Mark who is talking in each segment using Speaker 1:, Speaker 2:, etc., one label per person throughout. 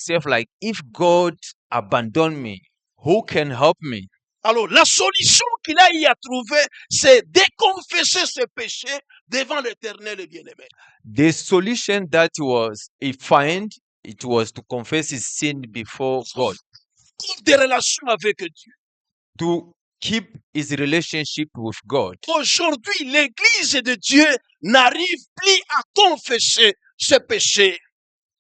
Speaker 1: yourself like, if God abandoned me, who can help me?
Speaker 2: Alors, la solution qu'il a y à trouver, c'est de confesser ses péchés devant l'Éternel et bien-aimé.
Speaker 1: The solution that he find, it was to confess his sin before God,
Speaker 2: Des relations avec Dieu.
Speaker 1: to keep his relationship with God.
Speaker 2: Aujourd'hui, l'Église de Dieu n'arrive plus à confesser ses péchés.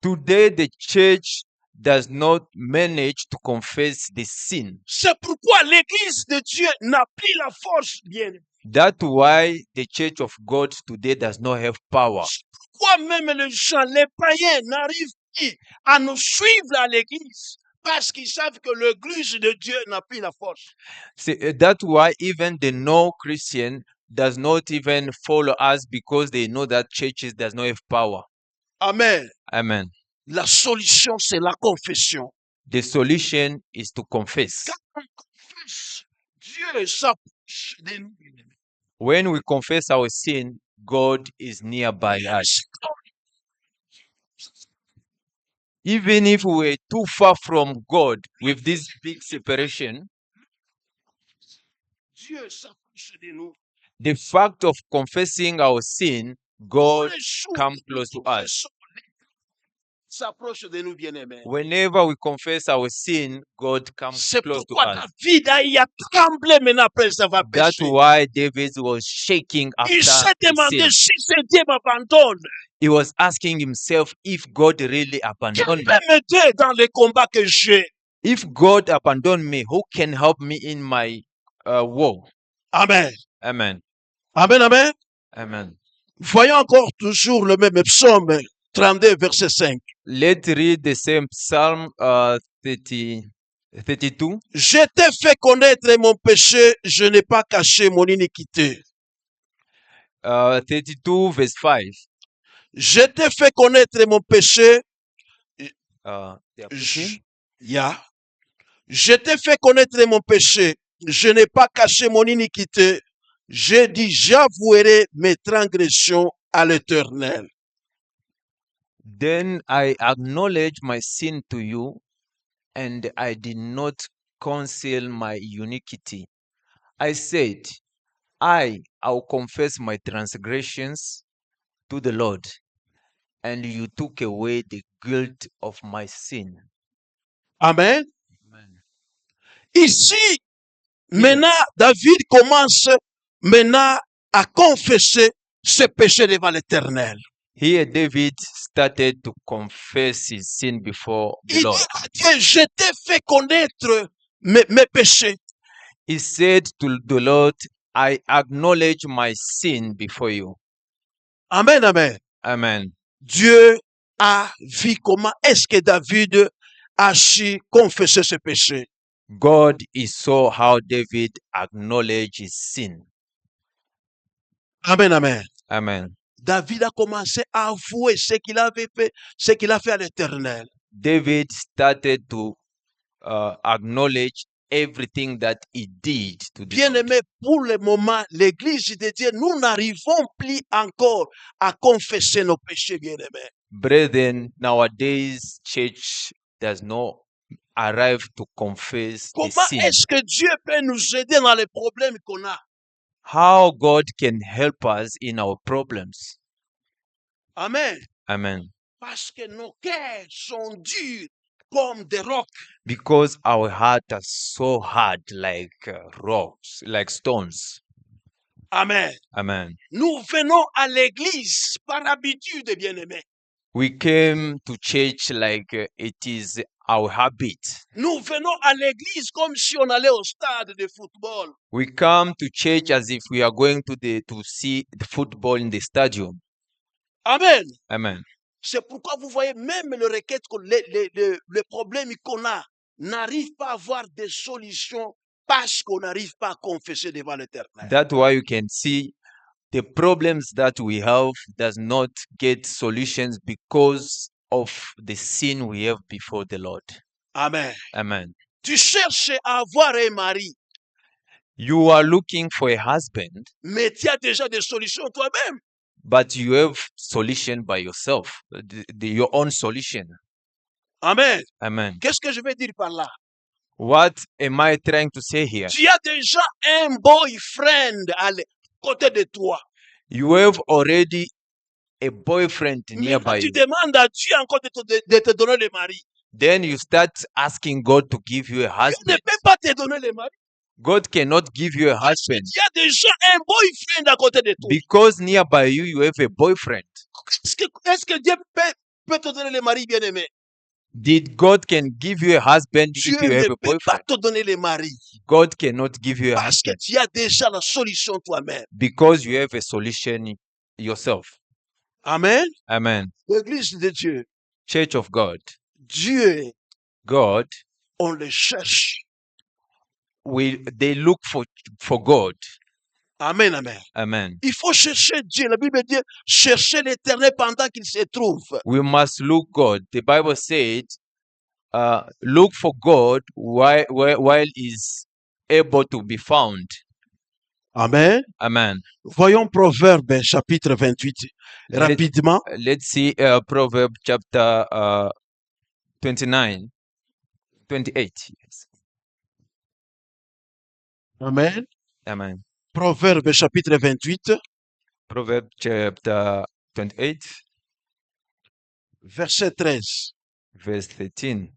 Speaker 1: Today, the church does not manage to confess the sin.
Speaker 2: C'est pourquoi l'Église de Dieu n'a plus la force, bien.
Speaker 1: That's why the church of God today does not have power.
Speaker 2: Pourquoi même les gens, les païens, n'arrivent plus à nous suivre à l'Église parce qu'ils savent que l'Église de Dieu n'a plus la force.
Speaker 1: That's why even the no-Christian does not even follow us, because they know that churches does not have power.
Speaker 2: Amen.
Speaker 1: Amen.
Speaker 2: La solution, c'est la confession.
Speaker 1: The solution is to confess.
Speaker 2: Quand on confesse, Dieu s'approche de nous.
Speaker 1: When we confess our sin, God is nearby us. Even if we're too far from God with this big separation,
Speaker 2: Dieu s'approche de nous.
Speaker 1: the fact of confessing our sin, God
Speaker 2: Tous les jours,
Speaker 1: comes close to us.
Speaker 2: s'approche de nous, bien-aimés.
Speaker 1: Whenever we confess our sin, God comes
Speaker 2: C'est
Speaker 1: close to
Speaker 2: pourquoi
Speaker 1: us.
Speaker 2: David a tremblé maintenant après avoir
Speaker 1: That's
Speaker 2: péché.
Speaker 1: why David was shaking
Speaker 2: Il
Speaker 1: after
Speaker 2: s'est
Speaker 1: the
Speaker 2: demandé
Speaker 1: sin.
Speaker 2: si ce Dieu m'abandonne.
Speaker 1: He was asking himself if God really
Speaker 2: Qui
Speaker 1: abandoned me.
Speaker 2: peut m'aider dans les combats que j'ai?
Speaker 1: If God abandoned me, who can help me in my war?
Speaker 2: Amen.
Speaker 1: Amen.
Speaker 2: Amen, amen.
Speaker 1: Amen.
Speaker 2: Voyons encore toujours le même psaume 32, verset 5.
Speaker 1: Let's read the same Psalm 32.
Speaker 2: Je t'ai fait connaître mon péché, je n'ai pas caché mon iniquité.
Speaker 1: 32 verse 5.
Speaker 2: Je t'ai fait connaître mon péché,
Speaker 1: Yeah.
Speaker 2: je t'ai fait connaître mon péché, je n'ai pas caché mon iniquité. J'ai dit, j'avouerai mes transgressions à l'Éternel.
Speaker 1: Then I acknowledge my sin to you, and I did not conceal my iniquity. I said, I'll confess my transgressions to the Lord, and you took away the guilt of my sin.
Speaker 2: Amen.
Speaker 1: Amen.
Speaker 2: Ici, maintenant, David commence maintenant à confesser ses péchés devant l'Éternel.
Speaker 1: Here, David started to confess his sin before the
Speaker 2: Il
Speaker 1: Lord.
Speaker 2: dit à Dieu, je t'ai fait connaître mes péchés.
Speaker 1: He said to the Lord, I acknowledge my sin before you.
Speaker 2: Amen, amen.
Speaker 1: Amen.
Speaker 2: Dieu a vu comment est-ce que David a su confesser ses péchés.
Speaker 1: God he saw how David acknowledged his sin.
Speaker 2: Amen, amen.
Speaker 1: Amen.
Speaker 2: David a commencé à avouer ce qu'il avait fait, ce qu'il a fait à l'Éternel.
Speaker 1: David started to acknowledge everything that he did to the Lord.
Speaker 2: Bien-aimé, pour le moment, l'Église de Dieu, nous n'arrivons plus encore à confesser nos péchés, bien-aimés.
Speaker 1: Brethren, nowadays church does not arrive to confess the
Speaker 2: Comment
Speaker 1: sin.
Speaker 2: est-ce que Dieu peut nous aider dans les problèmes qu'on a?
Speaker 1: How God can help us in our problems.
Speaker 2: Amen.
Speaker 1: Amen.
Speaker 2: Parce que nos cœurs sont durs comme des rocs.
Speaker 1: Because our heart are so hard like rocks, like stones.
Speaker 2: Amen.
Speaker 1: Amen.
Speaker 2: Nous venons à l'église par habitude, bien-aimés.
Speaker 1: We came to church like it is our habit.
Speaker 2: Nous venons à l'église comme si on allait au stade de football.
Speaker 1: We come to church as if we are going to see the football in the stadium.
Speaker 2: Amen.
Speaker 1: Amen.
Speaker 2: C'est pourquoi vous voyez même les requêtes, les problèmes qu'on a, n'arrivent pas à avoir des solutions parce qu'on n'arrive pas à confesser devant l'Éternel.
Speaker 1: That's why you can see the problems that we have does not get solutions because of the sin we have before the Lord.
Speaker 2: Amen.
Speaker 1: Amen.
Speaker 2: Tu cherches à avoir un mari,
Speaker 1: You are looking for a husband,
Speaker 2: mais tu as déjà des solutions toi-même.
Speaker 1: but you have solution by yourself, your own solution.
Speaker 2: Amen.
Speaker 1: Amen.
Speaker 2: Qu'est-ce que je veux dire par là?
Speaker 1: What am I trying to say here?
Speaker 2: Tu as déjà un boyfriend à côté de toi.
Speaker 1: You have already a boyfriend
Speaker 2: Maintenant,
Speaker 1: nearby
Speaker 2: tu
Speaker 1: you.
Speaker 2: demandes à Dieu encore de te donner le mari.
Speaker 1: Then you start asking God to give you a
Speaker 2: Dieu ne
Speaker 1: husband.
Speaker 2: peut pas te donner le mari.
Speaker 1: God cannot give you a
Speaker 2: Parce que
Speaker 1: husband
Speaker 2: tu as déjà un boyfriend à côté de toi.
Speaker 1: because nearby you, you have a boyfriend.
Speaker 2: Est-ce que Dieu peut te donner le mari bien-aimé?
Speaker 1: Did God can give you a husband
Speaker 2: Dieu
Speaker 1: if you
Speaker 2: ne
Speaker 1: have a
Speaker 2: peut pas
Speaker 1: boyfriend?
Speaker 2: te donner le mari.
Speaker 1: God cannot give you a
Speaker 2: Parce que
Speaker 1: husband
Speaker 2: tu as déjà la solution toi-même.
Speaker 1: because you have a solution yourself.
Speaker 2: Amen.
Speaker 1: Amen.
Speaker 2: L'église de Dieu.
Speaker 1: Church of God.
Speaker 2: Dieu,
Speaker 1: God,
Speaker 2: on le cherche.
Speaker 1: they look for God.
Speaker 2: Amen, amen.
Speaker 1: Amen.
Speaker 2: Il faut chercher Dieu. La Bible dit chercher l'Éternel pendant qu'il se trouve.
Speaker 1: We must look God. The Bible said, look for God while he's able to be found.
Speaker 2: Amen.
Speaker 1: Amen.
Speaker 2: Voyons Proverbe chapitre 28 rapidement.
Speaker 1: Let's see Proverbs chapter 29, 28. Yes.
Speaker 2: Amen.
Speaker 1: Amen.
Speaker 2: Proverbe chapitre 28,
Speaker 1: Proverbs chapter 28,
Speaker 2: verset 13.
Speaker 1: verse 13.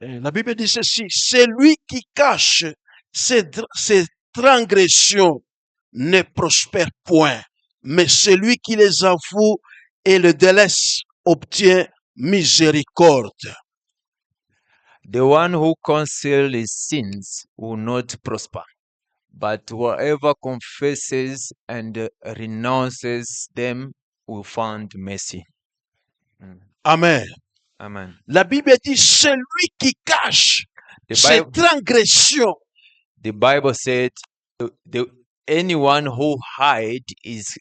Speaker 2: La Bible dit ceci, celui qui cache ses transgressions ne prospère point, mais celui qui les avoue et le délaisse obtient miséricorde.
Speaker 1: The one who conceals his sins will not prosper, but whoever confesses and renounces them will find mercy.
Speaker 2: Amen.
Speaker 1: Amen.
Speaker 2: La Bible dit celui qui cache
Speaker 1: The
Speaker 2: ses
Speaker 1: Bible,
Speaker 2: transgressions,
Speaker 1: the Bible said, anyone who hides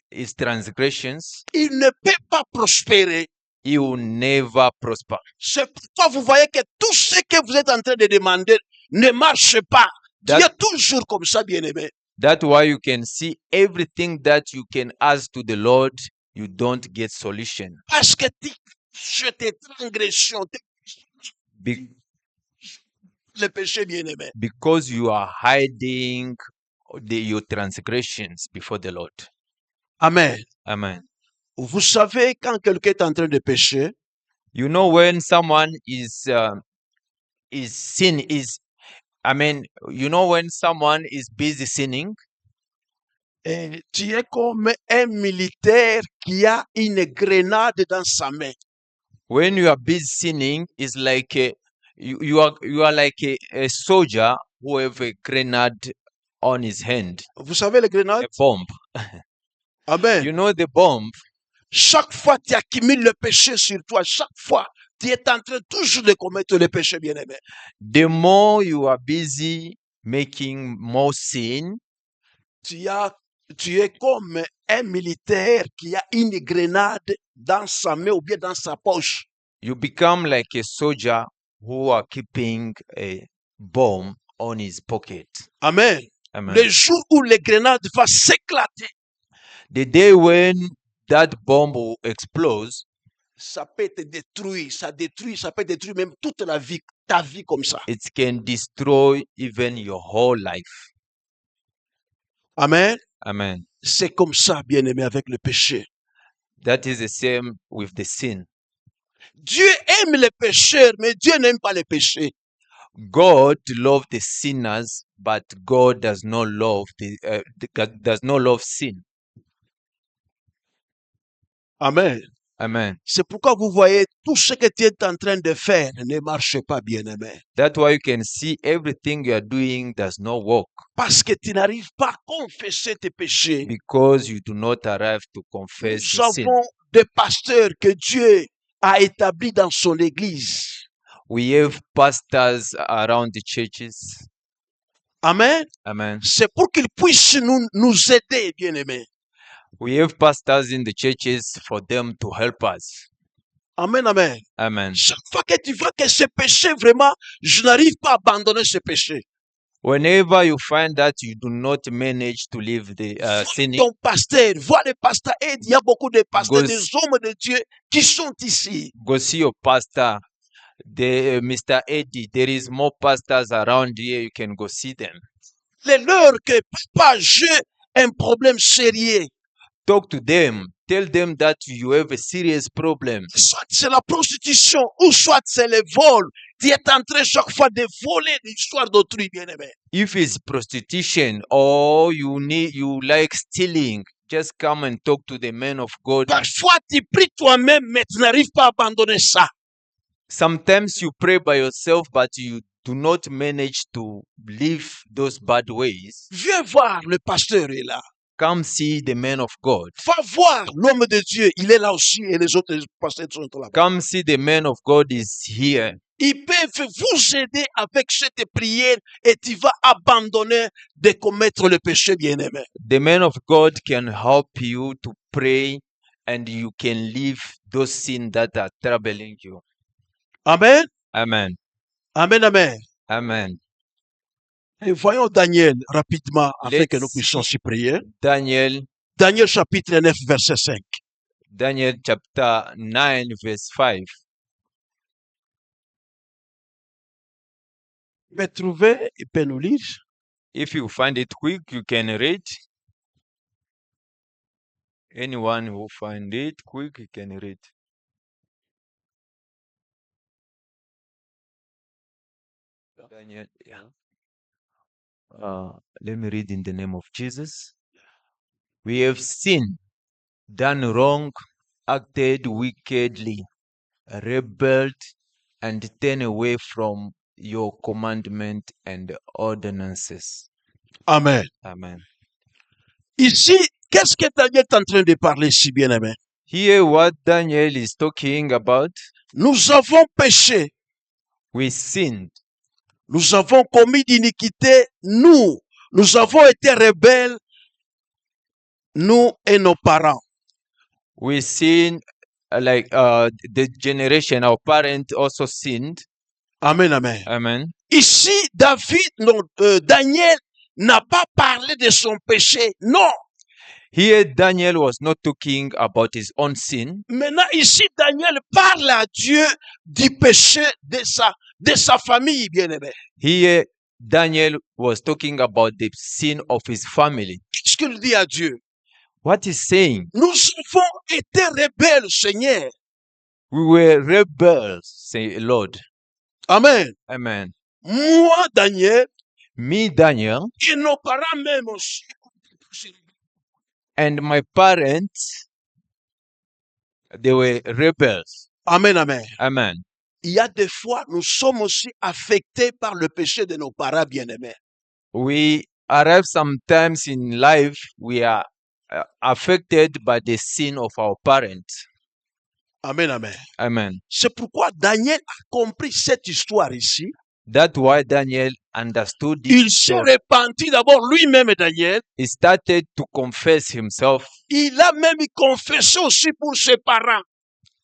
Speaker 1: his transgressions,
Speaker 2: il ne peut pas prospérer.
Speaker 1: he will never prosper.
Speaker 2: C'est pourquoi vous voyez que tout ce que vous êtes en train de demander ne marche pas. Dieu est toujours comme ça, bien-aimé.
Speaker 1: That's why you can see everything that you can ask to the Lord, you don't get solution.
Speaker 2: Parce que sur tes transgressions, le péché, bien-aimé.
Speaker 1: Because you are hiding your transgressions before the Lord.
Speaker 2: Amen.
Speaker 1: Amen.
Speaker 2: Vous savez, quand quelqu'un est en train de pécher,
Speaker 1: you know when someone is sin is, you know when someone is busy sinning,
Speaker 2: tu es comme un militaire qui a une grenade dans sa main.
Speaker 1: When you are busy sinning, it's like you are like a soldier who have a grenade on his hand.
Speaker 2: Vous savez les grenades?
Speaker 1: A bomb.
Speaker 2: Amen.
Speaker 1: You know the bomb.
Speaker 2: Chaque fois tu accumules le péché sur toi, chaque fois tu es en train toujours de commettre le péché, bien-aimé.
Speaker 1: The more you are busy making more sin,
Speaker 2: tu es comme un militaire qui a une grenade dans sa main ou bien dans sa poche.
Speaker 1: You become like a soldier who are keeping a bomb on his pocket.
Speaker 2: Amen.
Speaker 1: Amen.
Speaker 2: Le jour où les grenades vont s'éclater,
Speaker 1: the day when that bomb will explode,
Speaker 2: ça peut te détruire, ça peut détruire même toute la vie, ta vie comme ça.
Speaker 1: It can destroy even your whole life.
Speaker 2: Amen.
Speaker 1: Amen.
Speaker 2: C'est comme ça, bien-aimé, avec le péché.
Speaker 1: That is the same with the sin.
Speaker 2: Dieu aime les pécheurs, mais Dieu n'aime pas les péchés.
Speaker 1: God loves the sinners, but God does not love does not love sin.
Speaker 2: Amen.
Speaker 1: Amen.
Speaker 2: C'est pourquoi vous voyez tout ce que tu es en train de faire ne marche pas, bien-aimé.
Speaker 1: That's why you can see everything you are doing does not work.
Speaker 2: Parce que tu n'arrives pas à confesser tes péchés.
Speaker 1: Because you do not arrive to confess
Speaker 2: Nous
Speaker 1: your sin.
Speaker 2: avons des pasteurs que Dieu a établis dans son église.
Speaker 1: We have pastors around the churches.
Speaker 2: Amen.
Speaker 1: Amen.
Speaker 2: C'est pour qu'ils puissent nous aider, bien-aimés.
Speaker 1: We have pastors in the churches for them to help us.
Speaker 2: Amen, amen.
Speaker 1: Amen.
Speaker 2: Chaque fois que tu vois que ce péché, vraiment, je n'arrive pas à abandonner ce péché.
Speaker 1: Whenever you find that you do not manage to leave the sinning,
Speaker 2: Ton pasteur, vois le pasteur Ed, il y a beaucoup de pasteurs,
Speaker 1: Go
Speaker 2: des
Speaker 1: s-
Speaker 2: hommes de Dieu qui sont ici.
Speaker 1: go see your pastor. Mr. Eddie, there is more pastors around here. You can go see them.
Speaker 2: Les leurs que papa, j'ai un problème sérieux.
Speaker 1: Talk to them. Tell them that you have a serious problem.
Speaker 2: Soit c'est la prostitution, ou soit c'est le vol. Tu es en train chaque fois de voler l'histoire d'autrui, bien-aimé.
Speaker 1: If it's prostitution or you like stealing, just come and talk to the man of God.
Speaker 2: Parfois, tu pries toi-même, mais tu n'arrives pas à abandonner ça.
Speaker 1: Sometimes you pray by yourself, but you do not manage to leave those bad ways.
Speaker 2: Viens voir, le pasteur est là.
Speaker 1: Come see the man of God.
Speaker 2: Va voir l'homme de Dieu, il est là aussi et les autres pasteurs sont là.
Speaker 1: Come see the man of God is here.
Speaker 2: Ils peuvent vous aider avec cette prière et tu vas abandonner de commettre le péché, bien-aimé.
Speaker 1: The man of God can help you to pray and you can leave those sins that are troubling you.
Speaker 2: Amen.
Speaker 1: Amen.
Speaker 2: Amen, amen.
Speaker 1: Amen.
Speaker 2: Et voyons Daniel rapidement afin que nous
Speaker 1: Let's
Speaker 2: puissions
Speaker 1: see
Speaker 2: s'y prier.
Speaker 1: Daniel,
Speaker 2: Daniel chapitre 9, verset 5.
Speaker 1: Daniel chapter 9, verse 5.
Speaker 2: Il peut trouver, il peut nous lire.
Speaker 1: If you find it quick, you can read. Anyone who find it quick, you can read. Daniel, yeah. Let me read in the name of Jesus. We have sinned, done wrong, acted wickedly, rebelled, and turned away from your commandment and ordinances.
Speaker 2: Amen.
Speaker 1: Amen.
Speaker 2: Ici, qu'est-ce que Daniel est en train de parler si bien aimé?
Speaker 1: Here, what Daniel is talking about,
Speaker 2: Nous avons péché,
Speaker 1: we sinned,
Speaker 2: nous avons commis d'iniquité, nous avons été rebelles, nous et nos parents.
Speaker 1: we sinned like the generation, our parents also sinned.
Speaker 2: Amen, amen.
Speaker 1: Amen.
Speaker 2: Ici, Daniel n'a pas parlé de son péché, non.
Speaker 1: Here, Daniel was not talking about his own sin.
Speaker 2: Maintenant, ici, Daniel parle à Dieu du péché de sa famille, bien-aimé.
Speaker 1: Here, Daniel was talking about the sin of his family.
Speaker 2: Qu'est-ce qu'il dit à Dieu?
Speaker 1: What he's saying,
Speaker 2: Nous avons été rebelles, Seigneur.
Speaker 1: we were rebels, say Lord.
Speaker 2: Amen.
Speaker 1: Amen.
Speaker 2: Moi, Daniel,
Speaker 1: Me, Daniel,
Speaker 2: et nos parents même aussi.
Speaker 1: and my parents, they were rebels.
Speaker 2: Amen, amen.
Speaker 1: Amen.
Speaker 2: Il y a des fois, nous sommes aussi affectés par le péché de nos parents bien-aimés.
Speaker 1: We arrive sometimes in life, we are affected by the sin of our parents.
Speaker 2: Amen, amen.
Speaker 1: Amen.
Speaker 2: C'est pourquoi Daniel a compris cette histoire ici.
Speaker 1: That's why Daniel understood it.
Speaker 2: Il s'est repenti d'abord lui-même, Daniel.
Speaker 1: He started to confess himself,
Speaker 2: Il a même confessé aussi pour ses parents.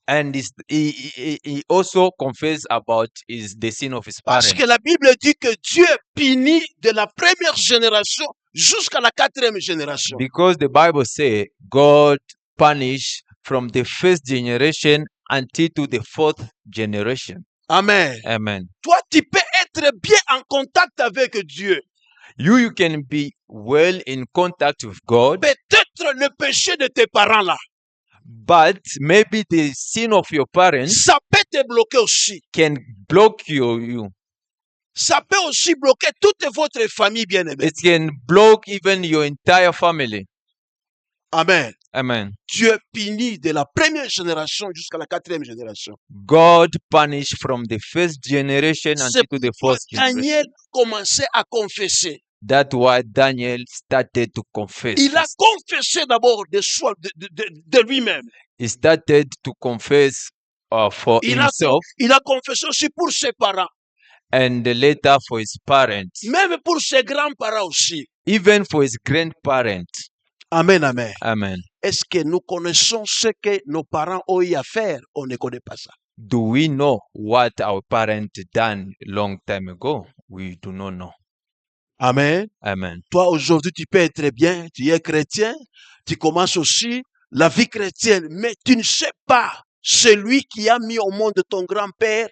Speaker 1: and he also confessed about the sin of his
Speaker 2: Parce
Speaker 1: parents.
Speaker 2: que la Bible dit que Dieu punit de la première génération jusqu'à la quatrième génération.
Speaker 1: Because the Bible says God punished from the first generation until to the fourth generation.
Speaker 2: Amen.
Speaker 1: Amen.
Speaker 2: Toi, tu peux être bien en contact avec Dieu.
Speaker 1: You can be well in contact with God,
Speaker 2: Peut-être le péché de tes parents là,
Speaker 1: but maybe the sin of your parents
Speaker 2: ça peut te bloquer aussi.
Speaker 1: can block you.
Speaker 2: Ça peut aussi bloquer toute votre famille bien-aimée.
Speaker 1: It can block even your entire family.
Speaker 2: Amen.
Speaker 1: Amen.
Speaker 2: Dieu punit de la première génération jusqu'à la quatrième génération.
Speaker 1: God punished from the first generation
Speaker 2: C'est
Speaker 1: until to the fourth
Speaker 2: Daniel
Speaker 1: generation.
Speaker 2: commençait à confesser.
Speaker 1: That's why Daniel started to confess.
Speaker 2: Il a confessé d'abord de soi, de lui-même.
Speaker 1: He started to confess for himself
Speaker 2: Il a confessé aussi pour ses parents,
Speaker 1: and later for his parents,
Speaker 2: même pour ses grands-parents aussi.
Speaker 1: even for his grandparents.
Speaker 2: Amen, amen.
Speaker 1: Amen.
Speaker 2: Est-ce que nous connaissons ce que nos parents ont eu à faire? On ne connaît pas ça.
Speaker 1: Do we know what our parents done long time ago? We do not know.
Speaker 2: Amen.
Speaker 1: Amen.
Speaker 2: Toi, aujourd'hui, tu peux être bien, tu es chrétien, tu commences aussi la vie chrétienne, mais tu ne sais pas celui qui a mis au monde ton grand-père,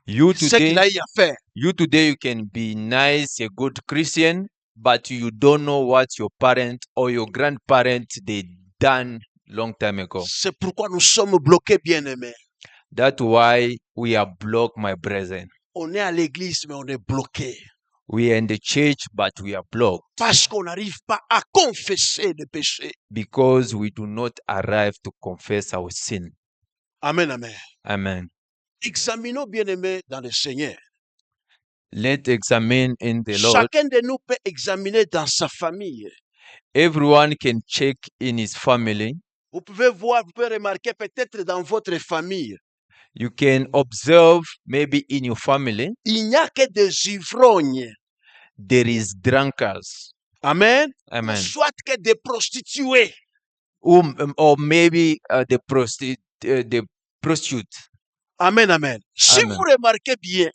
Speaker 1: You
Speaker 2: ce qu'il
Speaker 1: today,
Speaker 2: a eu à faire.
Speaker 1: you today, you can be nice, a good Christian, but you don't know what your parent or your grandparents they done long time ago.
Speaker 2: C'est pourquoi nous sommes bloqués, bien-aimés.
Speaker 1: That's why we are blocked, my brethren.
Speaker 2: On est à l'église, mais on est bloqué.
Speaker 1: We are in the church, but we are blocked
Speaker 2: Parce qu'on n'arrive pas à confesser les péchés.
Speaker 1: because we do not arrive to confess our sin.
Speaker 2: Amen, amen.
Speaker 1: Amen.
Speaker 2: Examinons, bien-aimés, dans le Seigneur.
Speaker 1: Let's examine in the Lord.
Speaker 2: Chacun de nous peut examiner dans sa famille.
Speaker 1: Everyone can check in his family.
Speaker 2: Vous pouvez voir, vous pouvez remarquer peut-être dans votre famille,
Speaker 1: You can observe maybe in your family
Speaker 2: il n'y a que des ivrognes.
Speaker 1: there is drunkards.
Speaker 2: Amen. Ou
Speaker 1: Amen.
Speaker 2: soit que des prostituées.
Speaker 1: Or maybe the prostitute.
Speaker 2: Amen, amen. Si
Speaker 1: Amen.
Speaker 2: vous remarquez bien,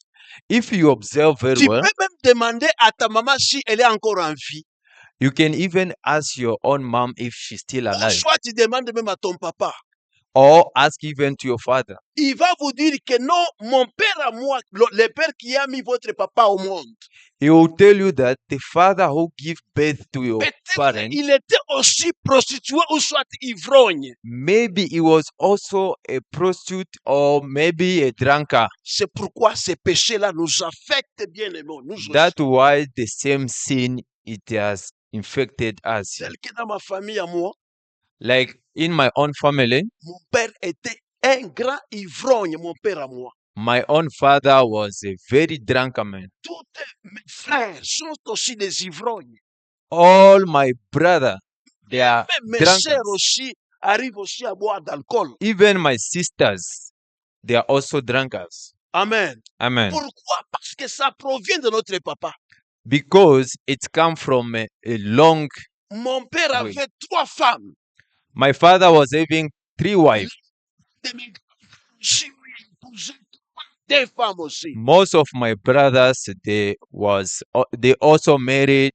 Speaker 1: If you observe very
Speaker 2: tu
Speaker 1: well,
Speaker 2: peux même demander à ta maman si elle est encore en vie.
Speaker 1: you can even ask your own mom if she's still
Speaker 2: Ou
Speaker 1: alive,
Speaker 2: soit tu demandes même à ton papa.
Speaker 1: or ask even to your father.
Speaker 2: Il va vous dire que non, mon père à moi, le père qui a mis votre papa au monde,
Speaker 1: He will tell you that the father who gave birth to your
Speaker 2: peut-être
Speaker 1: parents,
Speaker 2: il était aussi prostitué ou soit ivrogne.
Speaker 1: maybe he was also a prostitute or maybe a drunkard.
Speaker 2: C'est pourquoi ces péchés-là nous affectent, bien aimés. Nous aussi.
Speaker 1: That's why the same sin it has infected us.
Speaker 2: Tel que dans ma famille à moi,
Speaker 1: Like in my own family,
Speaker 2: mon père était un grand ivrogne, mon père à moi.
Speaker 1: my own father was a very drunken man.
Speaker 2: Tous mes frères sont aussi des ivrognes.
Speaker 1: All my brother, they are
Speaker 2: Même mes sœurs
Speaker 1: drunkards.
Speaker 2: aussi arrivent aussi à boire d'alcool.
Speaker 1: Even my sisters, they are also drunkards.
Speaker 2: Amen.
Speaker 1: Amen.
Speaker 2: Pourquoi? Parce que ça provient de notre papa.
Speaker 1: Because it come from a long.
Speaker 2: Mon père
Speaker 1: Oui.
Speaker 2: avait 3 femmes.
Speaker 1: My father was having 3 wives.
Speaker 2: De mes aussi, oui, épousé 2 femmes aussi.
Speaker 1: Most of my brothers, they also married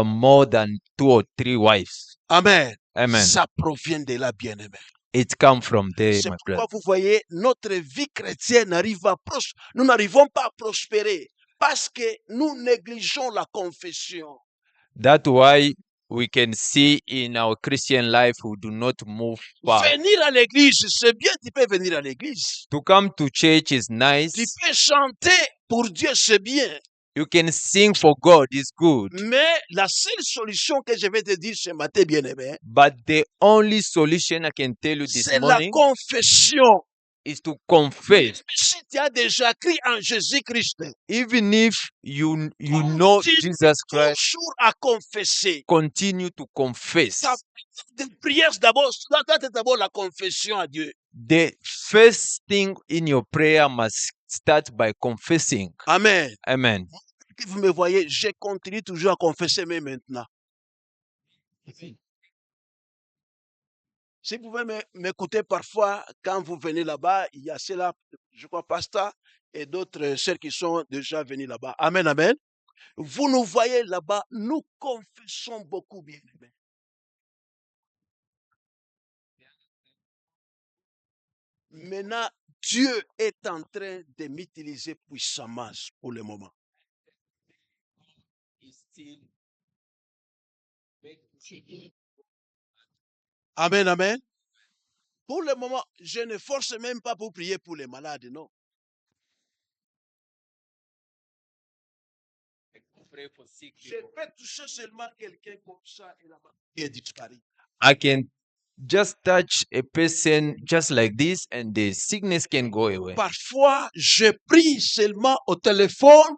Speaker 1: more than 2 or 3 wives.
Speaker 2: Amen.
Speaker 1: Amen.
Speaker 2: Ça provient de là, bien-aimé.
Speaker 1: It come from there,
Speaker 2: C'est
Speaker 1: my
Speaker 2: pourquoi
Speaker 1: brother.
Speaker 2: vous voyez, notre vie chrétienne nous n'arrivons pas à prospérer parce que nous négligeons la confession.
Speaker 1: That's why we can see in our Christian life we do not move far.
Speaker 2: Venir à l'église, c'est bien, tu peux venir à l'église.
Speaker 1: To come to church is
Speaker 2: Tu
Speaker 1: nice.
Speaker 2: peux chanter pour Dieu, c'est bien.
Speaker 1: You can sing for God, is good.
Speaker 2: Mais la seule solution que je vais te dire ce matin, bien-aimé,
Speaker 1: But the only solution I can tell you this
Speaker 2: c'est la
Speaker 1: morning
Speaker 2: confession.
Speaker 1: is to confess.
Speaker 2: Si tu as déjà cru en Jésus-Christ,
Speaker 1: Even if you know Jesus Christ,
Speaker 2: toujours à confesser.
Speaker 1: continue to confess.
Speaker 2: Ta prière d'abord, doit être d'abord la confession à Dieu.
Speaker 1: The first thing in your prayer must start by confessing.
Speaker 2: Amen.
Speaker 1: Amen.
Speaker 2: Que vous me voyez, je continue toujours à confesser même maintenant. Si vous pouvez m'écouter parfois, quand vous venez là-bas, il y a ceux-là, je crois, pasteur, et d'autres sœurs qui sont déjà venus là-bas. Amen, amen. Vous nous voyez là-bas, nous confessons beaucoup, bien aimés. Maintenant, Dieu est en train de m'utiliser puissamment pour le moment. Amen, amen. Pour le moment, je ne force même pas pour prier pour les malades, non. Je peux toucher seulement quelqu'un comme ça et la maladie disparaît.
Speaker 1: I can just touch a person just like this and the sickness can go away.
Speaker 2: Parfois, je prie seulement au téléphone.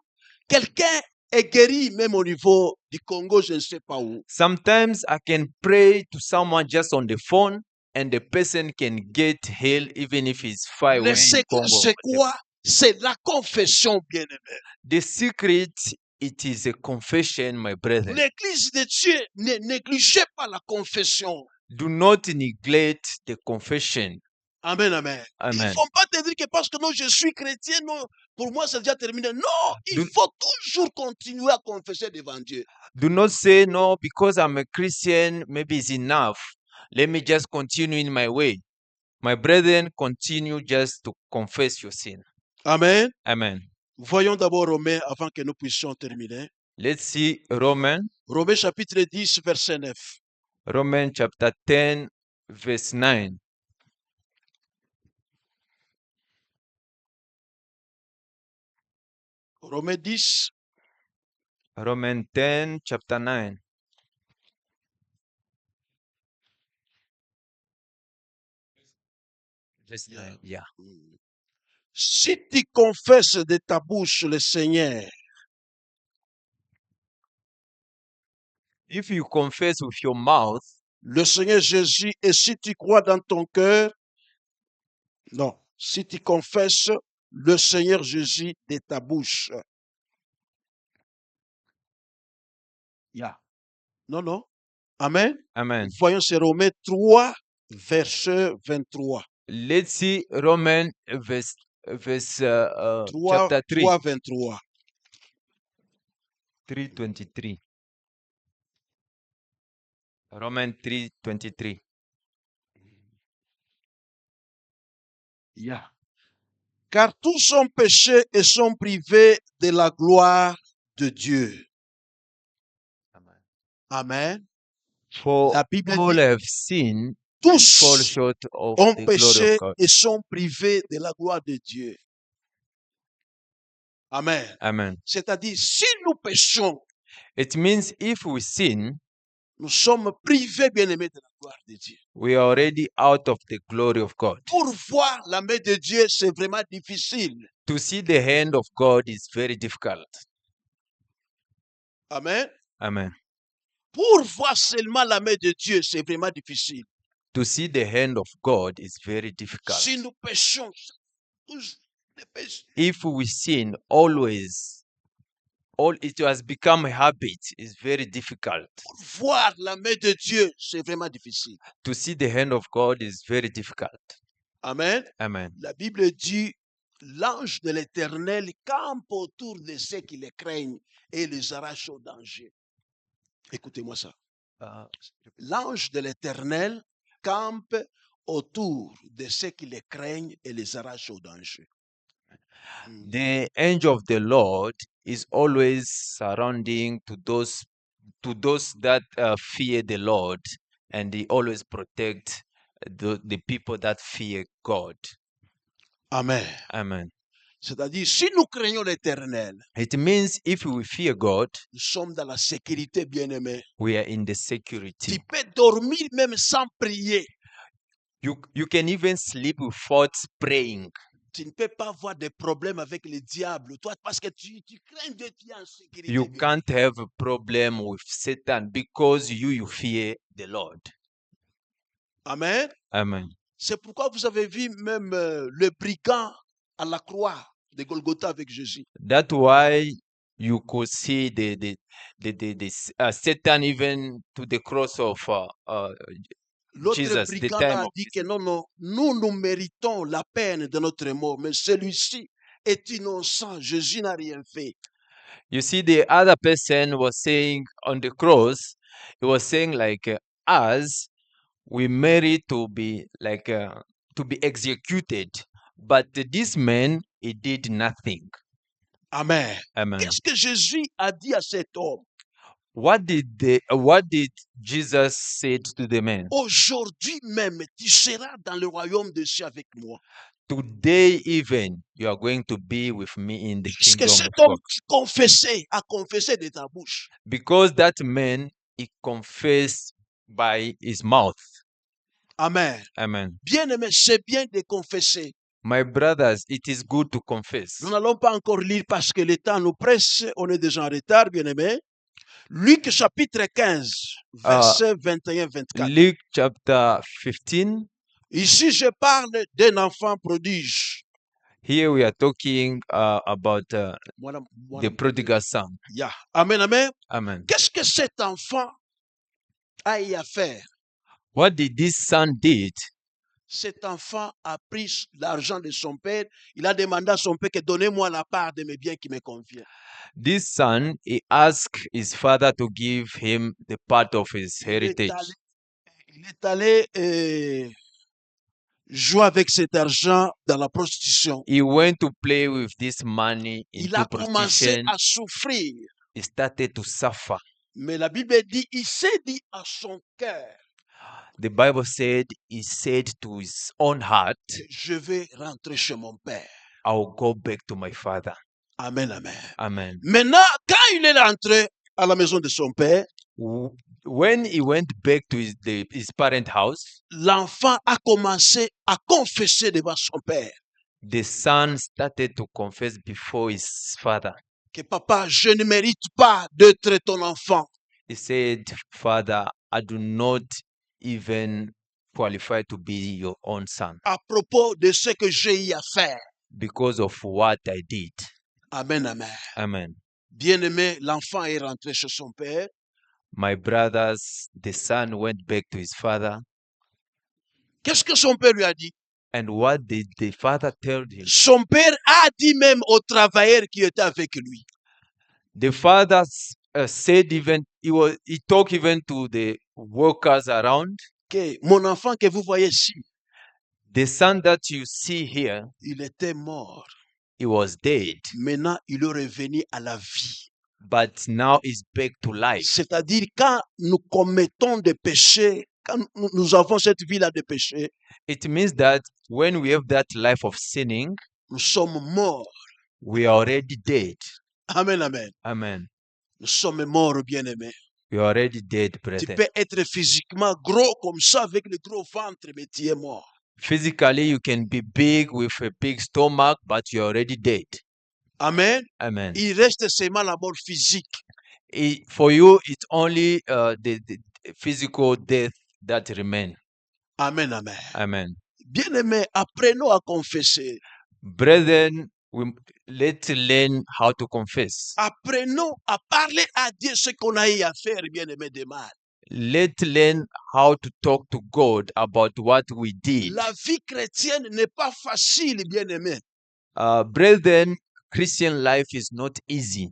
Speaker 2: Quelqu'un est guéri, même au niveau du Congo, je ne sais pas où.
Speaker 1: Sometimes I can pray to someone just on the phone and the person can get healed even if he's far away
Speaker 2: Le
Speaker 1: in
Speaker 2: secret,
Speaker 1: Congo.
Speaker 2: c'est quoi? C'est la confession, bien-aimé.
Speaker 1: The secret, it is a confession, my brethren.
Speaker 2: L'église de Dieu, ne négligez pas la confession.
Speaker 1: Do not neglect the confession.
Speaker 2: Amen, amen. Il ne
Speaker 1: Amen.
Speaker 2: faut pas te dire que parce que non, je suis chrétien, non, pour moi c'est déjà terminé. Non, il
Speaker 1: Do-
Speaker 2: faut toujours continuer à confesser devant Dieu.
Speaker 1: Do not say, no, because I'm a Christian, maybe it's enough. Let me just continue in my way. My brethren, continue just to confess your sin.
Speaker 2: Amen.
Speaker 1: Amen.
Speaker 2: Voyons d'abord Romains avant que nous puissions terminer.
Speaker 1: Let's see Romans
Speaker 2: Chapitre 10, verset 9.
Speaker 1: Romans chapter 10, verse 9.
Speaker 2: Romains 10,
Speaker 1: Romans 10, chapter 9. Verse
Speaker 2: Yeah.
Speaker 1: 9. Yeah.
Speaker 2: Si tu confesses de ta bouche le Seigneur,
Speaker 1: If you confess with your mouth
Speaker 2: le Seigneur Jésus, et si tu crois dans ton cœur, non, si tu confesses le Seigneur Jésus de ta bouche. Yeah. Non, non. Amen.
Speaker 1: Amen.
Speaker 2: Voyons, c'est Romains 3, verset 23.
Speaker 1: Let's see Romans verse
Speaker 2: 3,
Speaker 1: chapter 3,
Speaker 2: 3, 23.
Speaker 1: 3:23. Romans 3:23.
Speaker 2: Yeah. Car tous sont péchés et sont privés de la gloire de Dieu.
Speaker 1: Amen.
Speaker 2: Amen.
Speaker 1: For
Speaker 2: La Bible
Speaker 1: all
Speaker 2: dit,
Speaker 1: have sinned and fall
Speaker 2: tous
Speaker 1: short of
Speaker 2: ont
Speaker 1: the glory
Speaker 2: péché
Speaker 1: of God.
Speaker 2: et sont privés de la gloire de Dieu. Amen.
Speaker 1: Amen.
Speaker 2: C'est-à-dire, si nous péchons,
Speaker 1: It means if we sin,
Speaker 2: nous sommes privés, bien-aimés, de la gloire de Dieu.
Speaker 1: we are already out of the glory of God.
Speaker 2: Pour voir la main de Dieu, c'est vraiment difficile.
Speaker 1: To see the hand of God is very difficult.
Speaker 2: Amen.
Speaker 1: Amen.
Speaker 2: Pour voir seulement la main de Dieu, c'est vraiment difficile.
Speaker 1: To see the hand of God is very difficult.
Speaker 2: Si nous péchons, tous les péchés,
Speaker 1: If we sin always, it has become a habit. It's very difficult.
Speaker 2: pour voir la main de Dieu, c'est vraiment difficile.
Speaker 1: To see the hand of God is very difficult.
Speaker 2: Amen.
Speaker 1: Amen.
Speaker 2: La Bible dit, l'ange de l'Éternel campe autour de ceux qui les craignent et les arrache au danger. Écoutez-moi ça. L'ange de l'Éternel campe autour de ceux qui les craignent et les arrache au danger.
Speaker 1: The angel of the Lord is always surrounding to those that fear the Lord, and he always protect the people that fear God.
Speaker 2: Amen.
Speaker 1: Amen.
Speaker 2: C'est-à-dire, si nous craignons l'Éternel,
Speaker 1: It means if we fear God,
Speaker 2: nous sommes dans la sécurité, bien-aimé.
Speaker 1: we are in the
Speaker 2: Tu
Speaker 1: security.
Speaker 2: peux dormir même sans prier.
Speaker 1: You can even sleep without praying.
Speaker 2: Tu ne peux pas avoir de problème avec le diable, toi, parce que tu crains Dieu, tu es en sécurité.
Speaker 1: You
Speaker 2: bien.
Speaker 1: can't have a problem with Satan because you fear the Lord.
Speaker 2: Amen.
Speaker 1: Amen.
Speaker 2: C'est pourquoi vous avez vu même le brigand à la croix de Golgotha avec Jésus.
Speaker 1: That's why you could see Satan even to the cross of
Speaker 2: L'autre
Speaker 1: Jesus, the
Speaker 2: brigand
Speaker 1: time
Speaker 2: a
Speaker 1: of
Speaker 2: dit que non, non, nous méritons la peine de notre mort, mais celui-ci est innocent, Jésus n'a rien fait.
Speaker 1: You see, the other person was saying on the cross, he was saying like us, we merit to be like to be executed, but this man he did nothing.
Speaker 2: Amen.
Speaker 1: Amen.
Speaker 2: Qu'est-ce que Jésus a dit à cet homme?
Speaker 1: What did Jesus said to the man?
Speaker 2: Aujourd'hui même, tu seras dans le royaume des cieux avec moi.
Speaker 1: Today even you are going to be with me in the
Speaker 2: Parce que
Speaker 1: kingdom
Speaker 2: cet
Speaker 1: of
Speaker 2: homme
Speaker 1: God.
Speaker 2: a confessé de ta bouche.
Speaker 1: Because that man he confessed by his mouth.
Speaker 2: Amen.
Speaker 1: Amen.
Speaker 2: Bien-aimé, c'est bien de confesser.
Speaker 1: My brothers, it is good to confess.
Speaker 2: Nous n'allons pas encore lire parce que le temps nous presse. On est déjà en retard, bien-aimé. Luc chapitre 15, versets 21-24.
Speaker 1: Luke chapter 15.
Speaker 2: Ici, je parle d'un enfant prodige.
Speaker 1: Here we are talking about
Speaker 2: Voilà,
Speaker 1: the prodigal son.
Speaker 2: Yeah. Amen, amen.
Speaker 1: Amen.
Speaker 2: Qu'est-ce que cet enfant a eu à faire?
Speaker 1: What did this son did?
Speaker 2: cet enfant a pris l'argent de son père. Il a demandé à son père que donnez-moi la part de mes biens qui me convient.
Speaker 1: This son, he asked his father to give him the part of his
Speaker 2: Il est
Speaker 1: heritage.
Speaker 2: allé, il est allé jouer avec cet argent dans la prostitution.
Speaker 1: He went to play with this money
Speaker 2: Il
Speaker 1: into
Speaker 2: a commencé
Speaker 1: prostitution.
Speaker 2: à souffrir.
Speaker 1: He started to suffer.
Speaker 2: Mais la Bible dit, il s'est dit à son cœur,
Speaker 1: The Bible said he said to his own heart,
Speaker 2: je vais rentrer chez mon père.
Speaker 1: I'll go back to my father.
Speaker 2: Amen, amen.
Speaker 1: Amen.
Speaker 2: Maintenant, quand il est rentré à la maison de son père,
Speaker 1: When he went back to his parent house,
Speaker 2: l'enfant a commencé à confesser devant son père
Speaker 1: the son started to confess before his father.
Speaker 2: que papa, je ne mérite pas d'être ton enfant.
Speaker 1: He said, Father, I do not even qualify to be your own son
Speaker 2: À propos de ce que j'ai eu à faire.
Speaker 1: because of what I did.
Speaker 2: Amen, amen.
Speaker 1: Amen.
Speaker 2: Bien-aimé, l'enfant est rentré chez son père.
Speaker 1: My brothers, the son went back to his father.
Speaker 2: Qu'est-ce que son père lui a dit?
Speaker 1: And what did the father tell him?
Speaker 2: Son père a dit même aux travailleurs qui étaient avec lui.
Speaker 1: The father said even, he talked even to the workers around.
Speaker 2: Que mon enfant que vous voyez ici,
Speaker 1: The son that you see here,
Speaker 2: il était mort.
Speaker 1: he was dead,
Speaker 2: Maintenant, il est revenu à la vie.
Speaker 1: but now he's back to life.
Speaker 2: C'est-à-dire, quand nous commettons des péchés, quand nous avons cette vie-là de péché,
Speaker 1: It means that when we have that life of sinning,
Speaker 2: nous sommes morts.
Speaker 1: we are already dead.
Speaker 2: Amen, amen.
Speaker 1: Amen.
Speaker 2: Nous sommes morts, bien-aimés.
Speaker 1: We are already dead,
Speaker 2: Tu
Speaker 1: brethren.
Speaker 2: peux être physiquement gros comme ça avec le gros ventre, mais tu es mort.
Speaker 1: Physically, you can be big with a big stomach, but you're already dead.
Speaker 2: Amen.
Speaker 1: Amen.
Speaker 2: Il reste seulement la mort physique.
Speaker 1: For you, it's only the physical death that remain.
Speaker 2: Amen, amen.
Speaker 1: Amen.
Speaker 2: Bien-aimés, apprenons à confesser.
Speaker 1: Brethren, let's learn how to confess.
Speaker 2: Apprenons à parler à Dieu ce qu'on a eu à faire, bien-aimés, de mal.
Speaker 1: Let's learn how to talk to God about what we did.
Speaker 2: La vie chrétienne n'est pas facile, bien-aimés.
Speaker 1: Brethren, Christian life is not easy.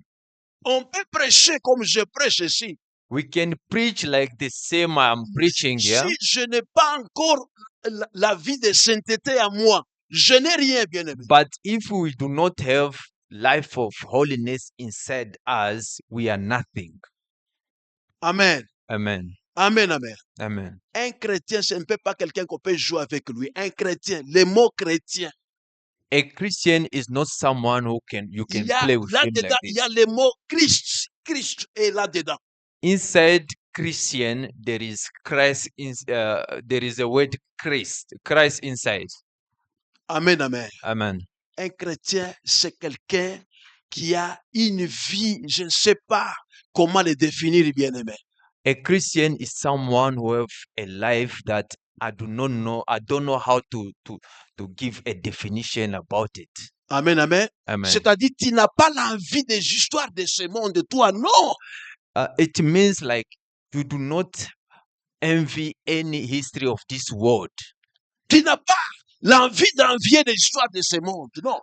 Speaker 2: On peut prêcher comme je prêche ici.
Speaker 1: We can preach like the same I'm preaching here.
Speaker 2: Si je n'ai pas encore la vie de sainteté à moi, je n'ai rien, bien-aimé.
Speaker 1: But if we do not have life of holiness inside us, we are nothing.
Speaker 2: Amen.
Speaker 1: Amen.
Speaker 2: Amen, amen.
Speaker 1: Amen.
Speaker 2: Un chrétien, ce n'est pas quelqu'un qu'on peut jouer avec lui. Un chrétien, le mot chrétien,
Speaker 1: A Christian is not someone who you can
Speaker 2: il y a
Speaker 1: play with him like
Speaker 2: là-dedans, il y
Speaker 1: this.
Speaker 2: a le mot Christ. Christ est là-dedans.
Speaker 1: Inside Christian, there is Christ. There is a word Christ. Christ inside.
Speaker 2: Amen, amen.
Speaker 1: Amen.
Speaker 2: Un chrétien, c'est quelqu'un qui a une vie, je ne sais pas comment le définir, bien-aimé.
Speaker 1: A Christian is someone who have a life that I do not know. I don't know how to give a definition about it.
Speaker 2: Amen, amen.
Speaker 1: Amen.
Speaker 2: C'est-à-dire, tu n'as pas l'envie des histoires de ce monde, toi, non.
Speaker 1: It means like you do not envy any history of this world.
Speaker 2: Tu n'as pas l'envie d'envier des histoires de ce monde, non.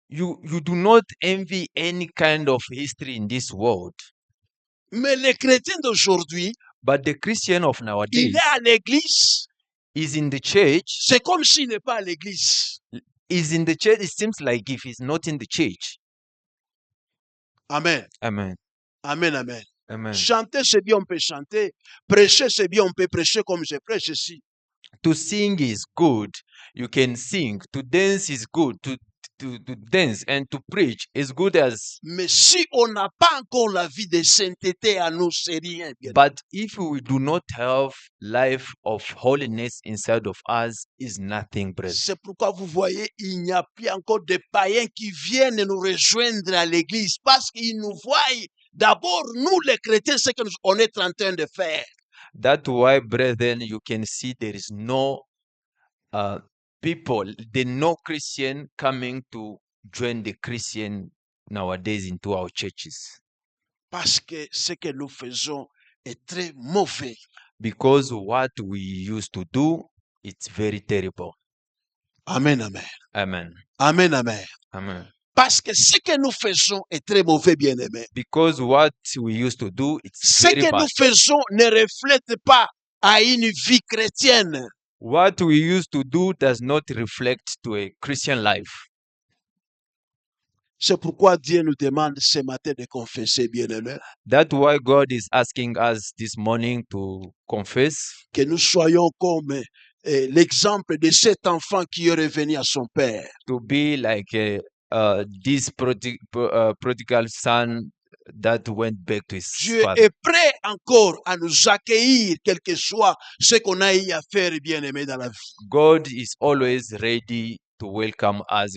Speaker 1: You do not envy any kind of history in this world.
Speaker 2: Mais les chrétiens d'aujourd'hui,
Speaker 1: But the Christian of nowadays
Speaker 2: il est à l'église,
Speaker 1: is in the church.
Speaker 2: c'est comme s'il n'est pas à l'église.
Speaker 1: Is in the church. It seems like if he's not in the church.
Speaker 2: Amen.
Speaker 1: Amen.
Speaker 2: Amen, amen.
Speaker 1: Amen.
Speaker 2: Chanter, c'est bien, on peut chanter. Prêcher, c'est bien, on peut prêcher comme je prêche ici.
Speaker 1: To sing is good. You can sing. To dance is good. To dance and to preach is good as.
Speaker 2: Mais si on n'a pas encore la vie de sainteté à nous, c'est rien. Bien.
Speaker 1: But if we do not have life of holiness inside of us, is nothing, brethren.
Speaker 2: C'est pourquoi vous voyez, il n'y a plus encore de païens qui viennent nous rejoindre à l'église parce qu'ils nous voient. D'abord, nous les chrétiens, ce qu'on est en train de faire.
Speaker 1: That's why, brethren, you can see there is no people, the no Christian coming to join the Christian nowadays into our churches.
Speaker 2: Parce que ce que nous faisons est très mauvais.
Speaker 1: Because what we used to do it's very terrible.
Speaker 2: Amen, amen.
Speaker 1: Amen.
Speaker 2: Amen, amen.
Speaker 1: Amen.
Speaker 2: Parce que ce que nous faisons est très mauvais, bien-aimé.
Speaker 1: Because what we used to do, it's
Speaker 2: Ce
Speaker 1: very
Speaker 2: que
Speaker 1: bad.
Speaker 2: nous faisons ne reflète pas à une vie chrétienne.
Speaker 1: What we used to do does not reflect to a Christian life.
Speaker 2: C'est pourquoi Dieu nous demande ce matin de confesser, bien-aimé,
Speaker 1: That's why God is asking us this morning to confess,
Speaker 2: que nous soyons comme l'exemple de cet enfant qui est revenu à son père.
Speaker 1: to be like this prodigal son that went back to his
Speaker 2: Dieu
Speaker 1: father.
Speaker 2: est prêt encore à nous accueillir, quel que soit ce qu'on a eu à faire, bien-aimé, dans la vie.
Speaker 1: God is always ready to welcome us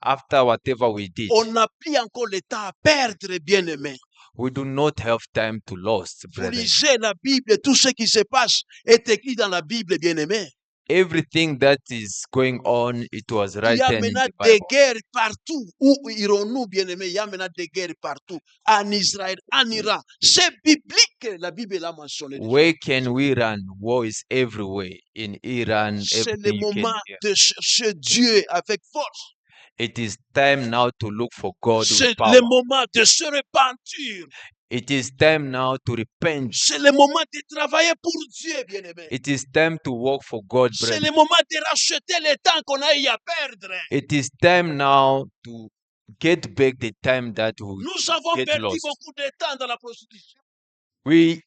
Speaker 1: after whatever we did.
Speaker 2: On n'a plus encore le temps à perdre, bien-aimé.
Speaker 1: We do not have time to lose,
Speaker 2: Vous
Speaker 1: brethren.
Speaker 2: lisez la Bible, tout ce qui se passe est écrit dans la Bible, bien-aimé.
Speaker 1: Everything that is going on, it was
Speaker 2: Il y a
Speaker 1: written in
Speaker 2: maintenant
Speaker 1: the
Speaker 2: des
Speaker 1: Bible.
Speaker 2: guerres partout. Où irons-nous, bien-aimés? Il y a maintenant des guerres partout. En Israël, en Iran. C'est biblique. La Bible l'a mentionné. déjà.
Speaker 1: Where can we run? War is everywhere. In Iran,
Speaker 2: C'est le
Speaker 1: everything you can
Speaker 2: moment
Speaker 1: hear.
Speaker 2: de chercher Dieu avec force.
Speaker 1: It is time now to look for God
Speaker 2: C'est
Speaker 1: with power.
Speaker 2: le moment de se repentir.
Speaker 1: It is time now to repent.
Speaker 2: C'est le moment de travailler pour Dieu, bien-aimé.
Speaker 1: It is time to work for God,
Speaker 2: C'est
Speaker 1: brethren.
Speaker 2: le moment de racheter le temps qu'on a eu à perdre.
Speaker 1: It is time now to get back the time that we
Speaker 2: Nous avons
Speaker 1: get
Speaker 2: perdu
Speaker 1: lost.
Speaker 2: beaucoup de temps dans la prostitution.
Speaker 1: We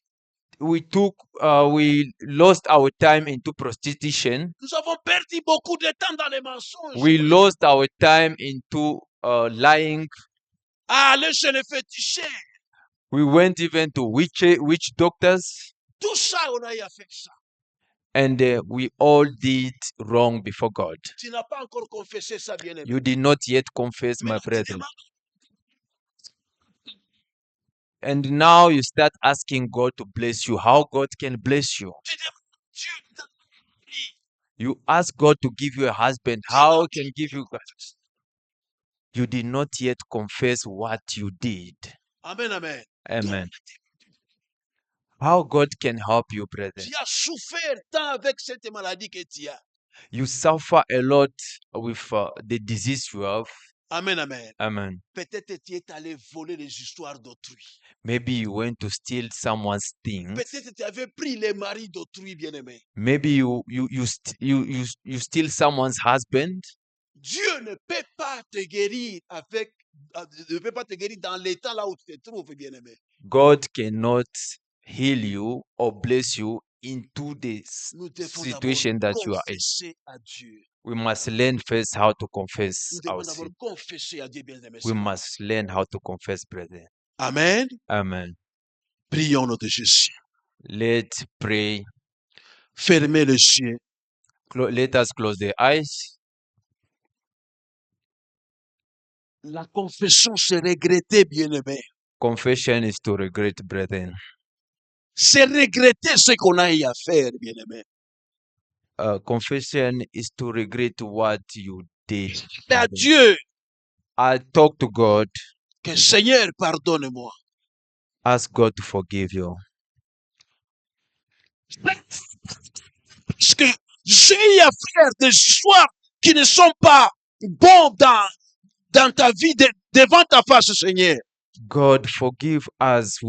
Speaker 1: lost our time into prostitution.
Speaker 2: Nous avons perdu beaucoup de temps dans les mensonges.
Speaker 1: We lost our time into lying.
Speaker 2: À aller chez les féticheurs.
Speaker 1: We went even to witch doctors,
Speaker 2: Tout ça, on a eu à faire ça.
Speaker 1: and we all did wrong before God.
Speaker 2: Tu n'as pas encore confessé ça, bien-aimé.
Speaker 1: You did not yet confess, my
Speaker 2: Maintenant, tu
Speaker 1: brethren.
Speaker 2: demandes,
Speaker 1: And now you start asking God to bless you. How God can bless you?
Speaker 2: tu demandes, Dieu,
Speaker 1: You ask God to give you a husband. How can give you? You did not yet confess what you did.
Speaker 2: Amen, amen.
Speaker 1: Amen. How God can help you, brethren?
Speaker 2: Tu as souffert tant avec cette maladie que tu as.
Speaker 1: You suffer a lot with the disease you have.
Speaker 2: Amen, amen.
Speaker 1: Amen.
Speaker 2: Peut-être tu es allé voler les histoires d'autrui.
Speaker 1: Maybe you went to steal someone's things.
Speaker 2: Peut-être tu avais pris les maris d'autrui, bien-aimé.
Speaker 1: Maybe you steal someone's husband.
Speaker 2: Dieu ne peut pas te guérir ne peut pas te guérir dans l'état là où tu te trouves, bien-aimé.
Speaker 1: God cannot heal you or bless you into the
Speaker 2: Nous devons
Speaker 1: situation
Speaker 2: d'abord
Speaker 1: that you are in.
Speaker 2: confesser à Dieu.
Speaker 1: We must learn first how to confess
Speaker 2: Nous devons
Speaker 1: our
Speaker 2: d'abord
Speaker 1: sin.
Speaker 2: confesser à Dieu, bien-aimé.
Speaker 1: We must learn how to confess, brethren.
Speaker 2: Amen.
Speaker 1: Amen.
Speaker 2: Prions notre Jésus.
Speaker 1: Let's pray.
Speaker 2: Fermez les yeux.
Speaker 1: Let us close the eyes.
Speaker 2: La confession, c'est regretter, bien-aimé.
Speaker 1: Confession is to regret, brethren.
Speaker 2: C'est regretter ce qu'on a eu à faire, bien-aimé.
Speaker 1: Confession is to regret what you did.
Speaker 2: À
Speaker 1: brethren.
Speaker 2: Dieu,
Speaker 1: I talk to God.
Speaker 2: que Seigneur, pardonne-moi.
Speaker 1: Ask God to forgive you.
Speaker 2: Parce que j'ai eu à faire des histoires qui ne sont pas bonnes dans ta vie, devant ta face, Seigneur.
Speaker 1: God, forgive us.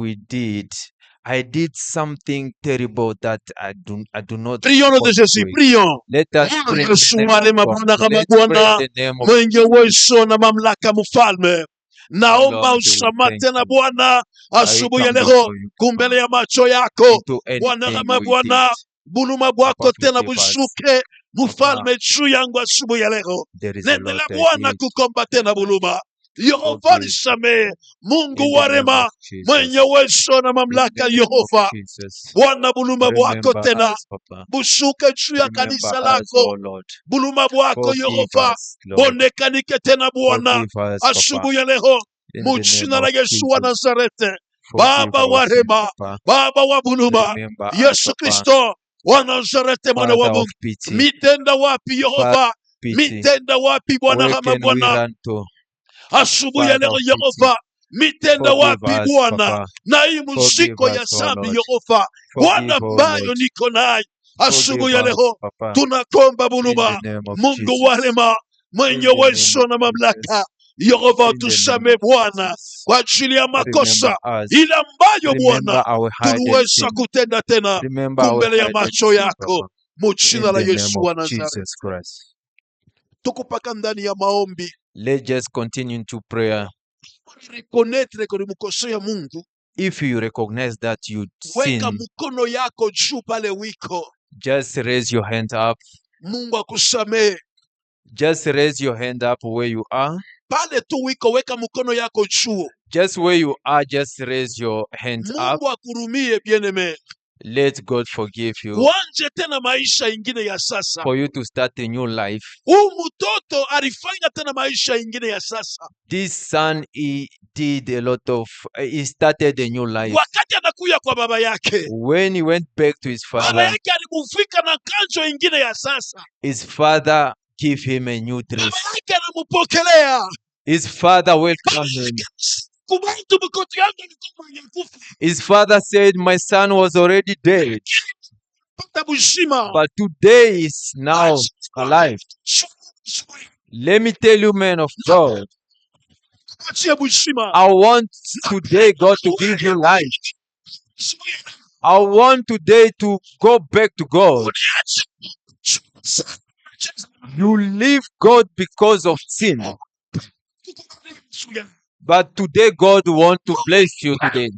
Speaker 1: I did something terrible that I do not.
Speaker 2: Prions notre
Speaker 1: want
Speaker 2: Jésus,
Speaker 1: to do it.
Speaker 2: prions.
Speaker 1: Let us pray in the
Speaker 2: Yesu
Speaker 1: name
Speaker 2: wale
Speaker 1: of God.
Speaker 2: mabwana kama
Speaker 1: Let's pray
Speaker 2: Bwana
Speaker 1: in the name of
Speaker 2: mwenye uwezo na mamlaka, mfalme. Naomba
Speaker 1: Lord, we
Speaker 2: usamate
Speaker 1: thank
Speaker 2: na
Speaker 1: you.
Speaker 2: Bwana
Speaker 1: I
Speaker 2: asubuhi ya
Speaker 1: come
Speaker 2: leo
Speaker 1: before you,
Speaker 2: kumbele ya macho yako.
Speaker 1: into
Speaker 2: Bwana
Speaker 1: anything
Speaker 2: kama
Speaker 1: we
Speaker 2: Bwana
Speaker 1: did.
Speaker 2: buluma bwako
Speaker 1: Papa,
Speaker 2: tena
Speaker 1: forgive us.
Speaker 2: bushuke mfalme juu yangu asubuhi ya leo.
Speaker 1: There is a lot
Speaker 2: Nendele
Speaker 1: I
Speaker 2: Bwana
Speaker 1: did.
Speaker 2: kukomba tena buluma. Yehova
Speaker 1: Forgive
Speaker 2: nisamehe. Mungu
Speaker 1: in
Speaker 2: wa
Speaker 1: the name
Speaker 2: rema
Speaker 1: of Jesus.
Speaker 2: mwenye uwezo na
Speaker 1: In the
Speaker 2: mamlaka,
Speaker 1: name of
Speaker 2: Yehova
Speaker 1: Jesus.
Speaker 2: Bwana buluma bwako
Speaker 1: Remember
Speaker 2: tena
Speaker 1: us, Papa.
Speaker 2: bushuke juu ya
Speaker 1: Remember
Speaker 2: kanisa
Speaker 1: us,
Speaker 2: lako.
Speaker 1: oh Lord.
Speaker 2: Buluma bwako
Speaker 1: Forgive
Speaker 2: Yehova
Speaker 1: us, Lord.
Speaker 2: bonekanike tena Bwana
Speaker 1: Forgive us, Papa.
Speaker 2: asubuhi ya leo
Speaker 1: In
Speaker 2: mu
Speaker 1: the name
Speaker 2: jina
Speaker 1: of
Speaker 2: la Yesu wa
Speaker 1: Jesus.
Speaker 2: Nazareti.
Speaker 1: Forgive
Speaker 2: Baba wa
Speaker 1: our sins,
Speaker 2: rema,
Speaker 1: Papa.
Speaker 2: Baba wa buluma,
Speaker 1: Remember us,
Speaker 2: Yesu
Speaker 1: Papa.
Speaker 2: Kristo wa Nazareti, mwana wa
Speaker 1: Father of
Speaker 2: Mungu.
Speaker 1: pity.
Speaker 2: Mitenda wapi Yehova?
Speaker 1: Pity.
Speaker 2: Mitenda wapi Bwana
Speaker 1: Where
Speaker 2: kama
Speaker 1: can we
Speaker 2: Bwana?
Speaker 1: run to?
Speaker 2: Asubuhi ya
Speaker 1: Father
Speaker 2: leo
Speaker 1: of pity.
Speaker 2: Yehova, mitenda
Speaker 1: Forgive
Speaker 2: wapi
Speaker 1: us,
Speaker 2: Bwana?
Speaker 1: Papa.
Speaker 2: Na hii
Speaker 1: Forgive
Speaker 2: muziko
Speaker 1: us,
Speaker 2: ya
Speaker 1: oh
Speaker 2: zambi
Speaker 1: Lord.
Speaker 2: Yehova, Bwana
Speaker 1: Forgive, oh
Speaker 2: ambayo
Speaker 1: Lord.
Speaker 2: niko nayo asubuhi ya
Speaker 1: Forgive us,
Speaker 2: leo
Speaker 1: Papa.
Speaker 2: tunakomba
Speaker 1: In
Speaker 2: Buluba,
Speaker 1: the name of
Speaker 2: Mungu
Speaker 1: Jesus.
Speaker 2: wa rehema, mwenye
Speaker 1: In the name
Speaker 2: uwezo
Speaker 1: of
Speaker 2: na mamlaka,
Speaker 1: Jesus.
Speaker 2: Yehova
Speaker 1: In the name
Speaker 2: utusamee
Speaker 1: of
Speaker 2: Bwana
Speaker 1: Jesus.
Speaker 2: kwa ajili ya
Speaker 1: Remember
Speaker 2: makosa
Speaker 1: us.
Speaker 2: ile ambayo
Speaker 1: Remember
Speaker 2: Bwana
Speaker 1: our hidden
Speaker 2: tuliweza
Speaker 1: sin.
Speaker 2: kutenda tena
Speaker 1: Remember our
Speaker 2: kumbele ya
Speaker 1: hidden
Speaker 2: macho
Speaker 1: sin,
Speaker 2: yako,
Speaker 1: Papa.
Speaker 2: mu
Speaker 1: In
Speaker 2: jina la
Speaker 1: the name
Speaker 2: Yesu
Speaker 1: of
Speaker 2: wa Nazareti.
Speaker 1: Jesus Christ.
Speaker 2: Tuko paka ndani ya maombi,
Speaker 1: Let's just continue to prayer.
Speaker 2: reconnaître que ulimkosea Mungu,
Speaker 1: If you recognize that you
Speaker 2: weka
Speaker 1: sin,
Speaker 2: mkono yako juu pale wiko,
Speaker 1: just raise your hand up.
Speaker 2: Mungu akusamee
Speaker 1: Just raise your hand up where you are.
Speaker 2: pale tu wiko, weka mkono yako juu.
Speaker 1: Just where you are, just raise your hand up.
Speaker 2: Mungu akurumie bien-aime,
Speaker 1: Let God forgive you
Speaker 2: uanje tena maisha ingine ya sasa.
Speaker 1: for you to start a new life.
Speaker 2: Huyu mtoto alifanya tena maisha ingine ya sasa.
Speaker 1: This son, he did a lot of, he started a new life.
Speaker 2: Wakati anakuya kwa baba yake,
Speaker 1: When he went back to his
Speaker 2: baba
Speaker 1: father,
Speaker 2: yake alimuvika na kanjo ingine ya sasa.
Speaker 1: his father gave him a new dress.
Speaker 2: Baba yake anamupokelea
Speaker 1: His father welcomed him.
Speaker 2: kubantu mkoto yangu alikuwa amekufa,
Speaker 1: His father said, my son was already dead,
Speaker 2: pata bushima.
Speaker 1: but today is now alive. Let me tell you, man of God,
Speaker 2: Achie bushima.
Speaker 1: I want today God to give you life. I want today to go back to God. You leave God because of sin. But today God wants to bless you today.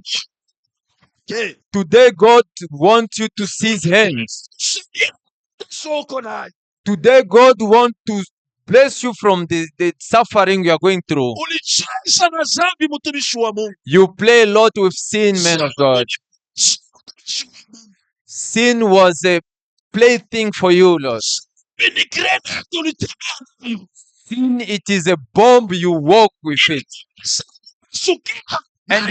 Speaker 2: Okay.
Speaker 1: Today God wants you to see his hands.
Speaker 2: Soko na
Speaker 1: Today God wants to bless you from the suffering you are going through.
Speaker 2: ulicheza na zambi, mtumishi wa Mungu.
Speaker 1: You play a lot with sin, man of God. Sin was a plaything for you, Lord. Sin, it is a bomb, you walk with it. And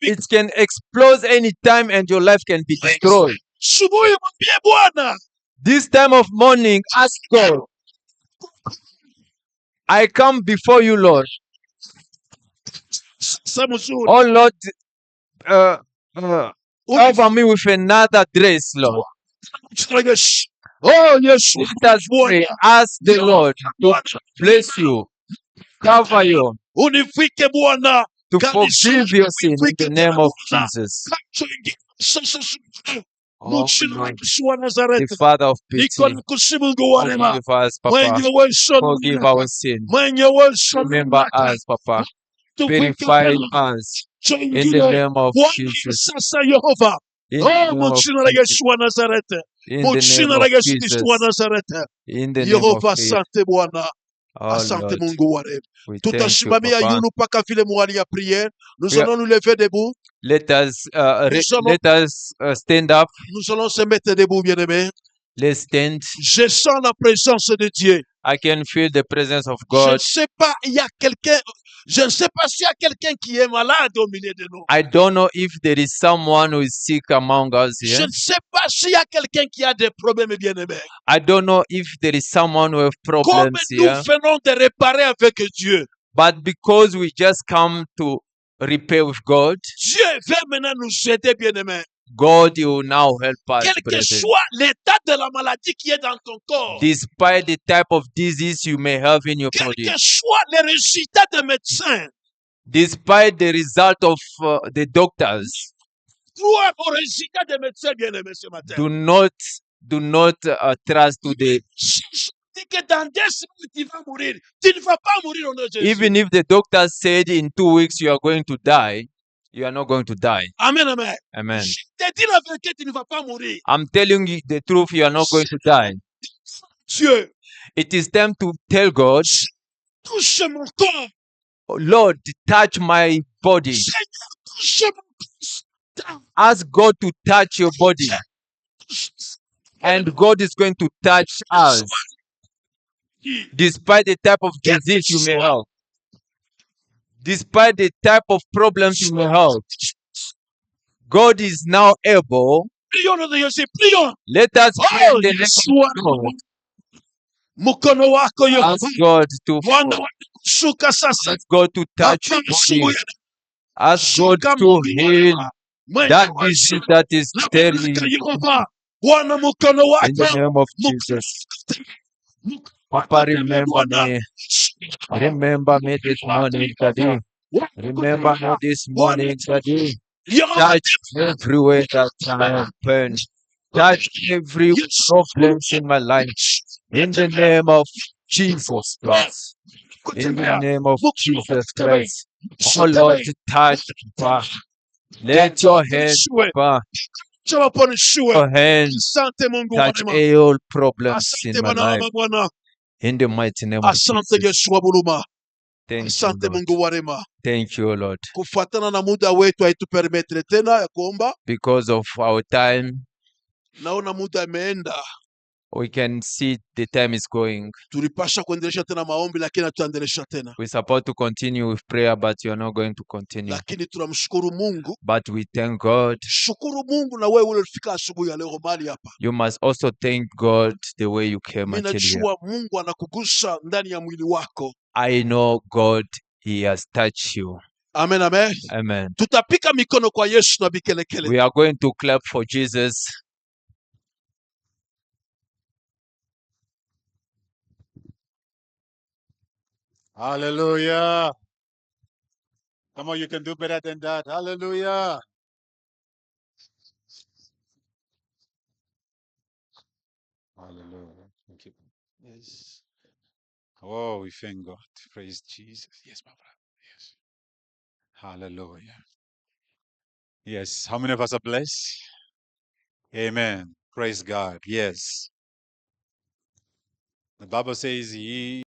Speaker 1: it can explode anytime and your life can be destroyed.
Speaker 2: Subuhi mwambie Bwana,
Speaker 1: This time of morning, ask God, I come before you, Lord.
Speaker 2: sasa mzuri.
Speaker 1: Oh, Lord, cover me with another dress, Lord.
Speaker 2: Oh, Yesu.
Speaker 1: Let us pray. Ask the Lord to bless you, cover you,
Speaker 2: Unifike Bwana.
Speaker 1: to forgive your sin in the name of Jesus. Oh, Lord, the Father of pity, forgive us, Papa. Forgive our sin. Remember us, Papa. Purify us in the name of Jesus.
Speaker 2: Sasa Yehova.
Speaker 1: In
Speaker 2: Oh,
Speaker 1: the name
Speaker 2: mu
Speaker 1: of
Speaker 2: jina la
Speaker 1: Jesus.
Speaker 2: Yesu wa Nazareti.
Speaker 1: In
Speaker 2: Mu
Speaker 1: the
Speaker 2: jina
Speaker 1: name
Speaker 2: la
Speaker 1: of
Speaker 2: Yesu Kristo wa
Speaker 1: Jesus.
Speaker 2: Nazareti.
Speaker 1: In the name
Speaker 2: Yehova,
Speaker 1: of Jesus.
Speaker 2: asante Bwana.
Speaker 1: Oh,
Speaker 2: Asante
Speaker 1: Lord,
Speaker 2: Mungu wa rehema.
Speaker 1: we thank you,
Speaker 2: Tutasimamia
Speaker 1: Papa.
Speaker 2: yulu mpaka vile mwali ya prière. Nous
Speaker 1: We are-
Speaker 2: allons nous lever debout.
Speaker 1: Let us
Speaker 2: Nous allons-
Speaker 1: stand up.
Speaker 2: Nous allons se mettre debout, bien-aimés.
Speaker 1: Let's stand.
Speaker 2: Je sens la présence de Dieu.
Speaker 1: I can feel the presence of
Speaker 2: Je ne
Speaker 1: God.
Speaker 2: sais pas, il y a quelqu'un, je ne sais pas s'il y a quelqu'un qui est malade au milieu de nous.
Speaker 1: I don't know if there is someone who is sick among us
Speaker 2: Je
Speaker 1: here.
Speaker 2: ne sais pas s'il y a quelqu'un qui a des problèmes, bien-aimés.
Speaker 1: I don't know if there is someone who have
Speaker 2: Comme
Speaker 1: problems
Speaker 2: nous
Speaker 1: here.
Speaker 2: venons de réparer avec Dieu,
Speaker 1: But because we just come to repair with God,
Speaker 2: Dieu veut maintenant nous aider, bien-aimés.
Speaker 1: God will now help us,
Speaker 2: Quel que
Speaker 1: brethren.
Speaker 2: soit l'état de la maladie qui est dans ton corps,
Speaker 1: Despite the type of disease you may have in your
Speaker 2: quel
Speaker 1: body,
Speaker 2: que soit les résultats des médecins,
Speaker 1: despite the result of the doctors,
Speaker 2: crois aux résultats des médecins, bien-aimés, ce matin.
Speaker 1: do not trust to the
Speaker 2: Si je dis que dans 2 semaines tu vas mourir, tu ne vas pas mourir au nom de Jésus.
Speaker 1: even if the doctor said in 2 weeks you are going to die, you are not going to die.
Speaker 2: Amen, amen.
Speaker 1: Amen.
Speaker 2: Je te dis la vérité, tu ne vas pas mourir.
Speaker 1: I'm telling you the truth, you are not going to die.
Speaker 2: Dieu,
Speaker 1: It is time to tell God,
Speaker 2: touche mon corps.
Speaker 1: "Oh, Lord, touch my body."
Speaker 2: Seigneur, touche mon corps.
Speaker 1: Ask God to touch your body, and God is going to touch us, despite the type of disease you may have, despite the type of problems you may have. God is now able.
Speaker 2: Prions au nom de Jésus, prions.
Speaker 1: Let us pray
Speaker 2: Oh,
Speaker 1: in the name
Speaker 2: Yesu
Speaker 1: of God.
Speaker 2: mkono wako Yehova.
Speaker 1: Ask God to
Speaker 2: Bwana shuka sasa.
Speaker 1: ask God to touch your body. Ask God to heal that disease that is telling you.
Speaker 2: Yehova, Bwana mkono
Speaker 1: In the
Speaker 2: wako.
Speaker 1: name of Jesus. Papa, remember me. Remember me this morning, Daddy. Remember me this morning, Daddy. Touch everywhere that I am pain. Touch every problems in my life. In the name of Jesus Christ. In the name of Jesus Christ. Oh Lord, touch, Papa. Let your hands, Papa, your hands
Speaker 2: Asante Mungu wa
Speaker 1: touch
Speaker 2: rehema.
Speaker 1: all problems in
Speaker 2: Asante
Speaker 1: my life.
Speaker 2: Bwana Bwana.
Speaker 1: In the mighty name of
Speaker 2: Asante
Speaker 1: Jesus.
Speaker 2: Yesu wa huruma.
Speaker 1: Thank you,
Speaker 2: Asante
Speaker 1: Lord.
Speaker 2: Mungu wa rehema.
Speaker 1: Thank you, Lord.
Speaker 2: Kufuatana na muda wetu haitupermetre tena ya kuomba.
Speaker 1: Because of our time,
Speaker 2: Naona muda imeenda.
Speaker 1: we can see the time is going.
Speaker 2: Tulipasha kuendelesha tena maombi lakini hatuendelesha tena.
Speaker 1: We're supposed to continue with prayer, but you're not going to continue.
Speaker 2: Lakini tunamshukuru Mungu.
Speaker 1: But we thank God.
Speaker 2: Shukuru Mungu na wewe ulifika asubuhi ya leo mahali hapa.
Speaker 1: You must also thank God the way you came
Speaker 2: Mimi
Speaker 1: until here.
Speaker 2: najua Mungu anakugusa ndani ya mwili wako.
Speaker 1: I know God, He has touched you.
Speaker 2: Amen, amen.
Speaker 1: Amen.
Speaker 2: Tutapika mikono kwa Yesu na bikelekele.
Speaker 1: We are going to clap for Jesus.
Speaker 3: Hallelujah. Come on, you can do better than that. Hallelujah. Hallelujah. Thank you. Yes. Oh, we thank God. Praise Jesus. Yes, my brother. Yes. Hallelujah. Yes. How many of us are blessed? Amen. Praise God. Yes. The Bible says, He